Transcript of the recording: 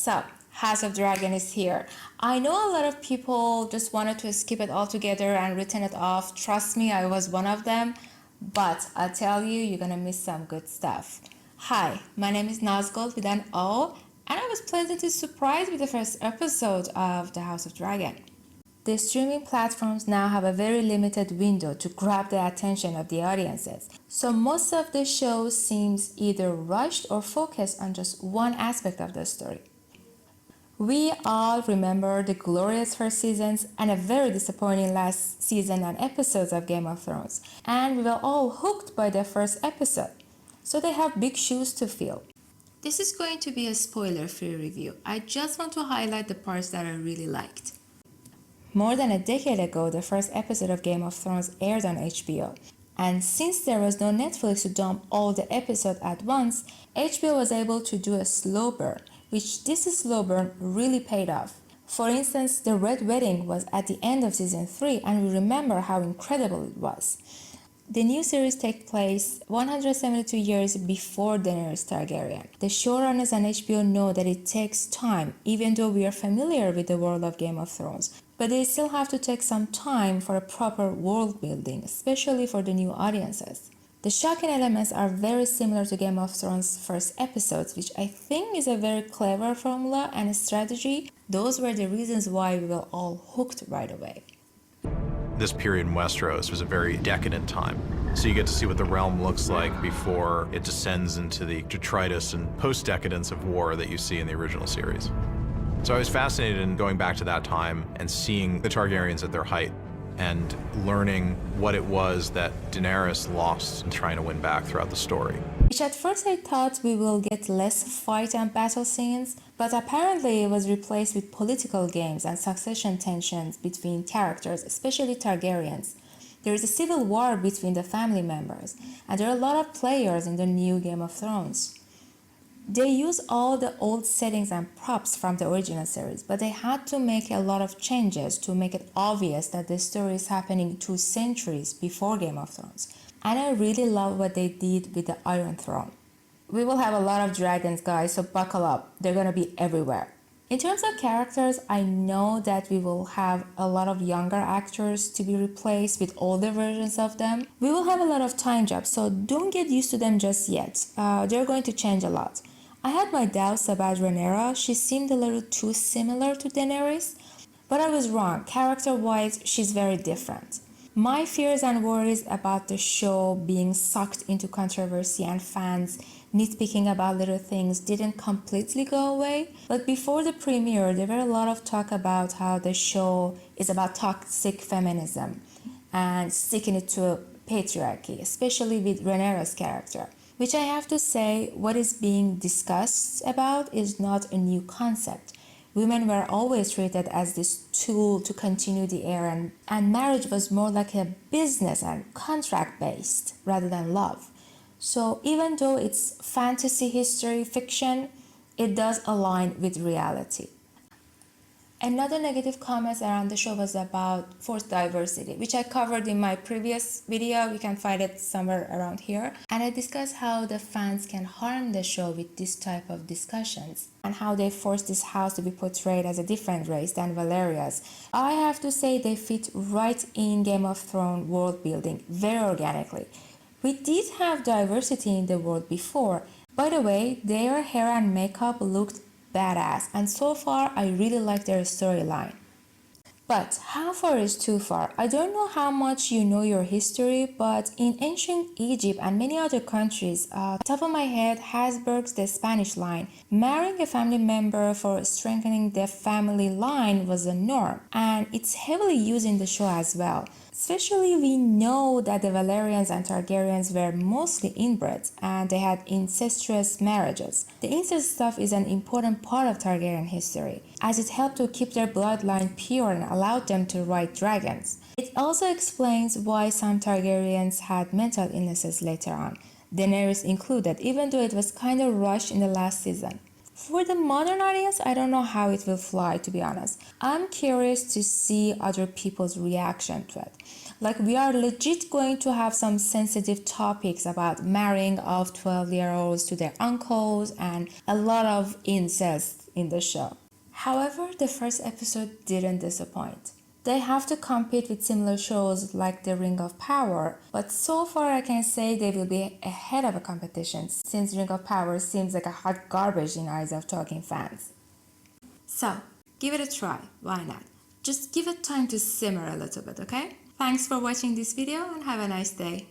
Sup, House of Dragon is here. I know a lot of people just wanted to skip it altogether and written it off. Trust me, I was one of them. But I tell you, you're gonna miss some good stuff. Hi, my name is Nazgold with an O, and I was pleasantly surprised with the first episode of The House of Dragon. The streaming platforms now have a very limited window to grab the attention of the audiences. So most of the show seems either rushed or focused on just one aspect of the story. We all remember the glorious first seasons and a very disappointing last season and episodes of Game of Thrones. And we were all hooked by the first episode. So they have big shoes to fill. This is going to be a spoiler-free review. I just want to highlight the parts that I really liked. More than a decade ago, the first episode of Game of Thrones aired on HBO. And since there was no Netflix to dump all the episodes at once, HBO was able to do a slow burn, which this slow burn really paid off. For instance, the Red Wedding was at the end of season 3, and we remember how incredible it was. The new series takes place 172 years before Daenerys Targaryen. The showrunners and HBO know that it takes time, even though we are familiar with the world of Game of Thrones. But they still have to take some time for a proper world building, especially for the new audiences. The shocking elements are very similar to Game of Thrones' first episodes, which I think is a very clever formula and a strategy. Those were the reasons why we were all hooked right away. This period in Westeros was a very decadent time. So you get to see what the realm looks like before it descends into the detritus and post-decadence of war that you see in the original series. So I was fascinated in going back to that time and seeing the Targaryens at their height and learning what it was that Daenerys lost in trying to win back throughout the story. Which at first I thought we will get less fight and battle scenes, but apparently it was replaced with political games and succession tensions between characters, especially Targaryens. There is a civil war between the family members, and there are a lot of players in the new Game of Thrones. They use all the old settings and props from the original series, but they had to make a lot of changes to make it obvious that the story is happening 2 centuries before Game of Thrones. And I really love what they did with the Iron Throne. We will have a lot of dragons, guys, so buckle up. They're gonna be everywhere. In terms of characters, I know that we will have a lot of younger actors to be replaced with older versions of them. We will have a lot of time jumps, so don't get used to them just yet. They're going to change a lot. I had my doubts about Renera. She seemed a little too similar to Daenerys, but I was wrong. Character-wise, she's very different. My fears and worries about the show being sucked into controversy and fans nitpicking about little things didn't completely go away. But before the premiere, there were a lot of talk about how the show is about toxic feminism and sticking it to patriarchy, especially with Renera's character. Which I have to say, what is being discussed about is not a new concept. Women were always treated as this tool to continue the era, and marriage was more like a business and contract-based rather than love. So even though it's fantasy history fiction, it does align with reality. Another negative comment around the show was about forced diversity, which I covered in my previous video. You can find it somewhere around here. And I discussed how the fans can harm the show with this type of discussions and how they force this house to be portrayed as a different race than Valeria's. I have to say they fit right in Game of Thrones world building very organically. We did have diversity in the world before. By the way, their hair and makeup looked badass, and so far I really like their storyline. But how far is too far? I don't know how much you know your history, but in ancient Egypt and many other countries, top of my head, Habsburg's the Spanish line. Marrying a family member for strengthening the family line was a norm, and it's heavily used in the show as well. Especially we know that the Valerians and Targaryens were mostly inbred and they had incestuous marriages. The incest stuff is an important part of Targaryen history, as it helped to keep their bloodline pure and allowed them to ride dragons. It also explains why some Targaryens had mental illnesses later on, Daenerys included, even though it was kind of rushed in the last season. For the modern audience, I don't know how it will fly, to be honest. I'm curious to see other people's reaction to it. Like, we are legit going to have some sensitive topics about marrying of 12-year-olds to their uncles and a lot of incest in the show. However, the first episode didn't disappoint. They have to compete with similar shows like The Ring of Power, but so far I can say they will be ahead of a competition since Ring of Power seems like a hot garbage in eyes of Tolkien fans. So, give it a try, why not? Just give it time to simmer a little bit, okay? Thanks for watching this video and have a nice day.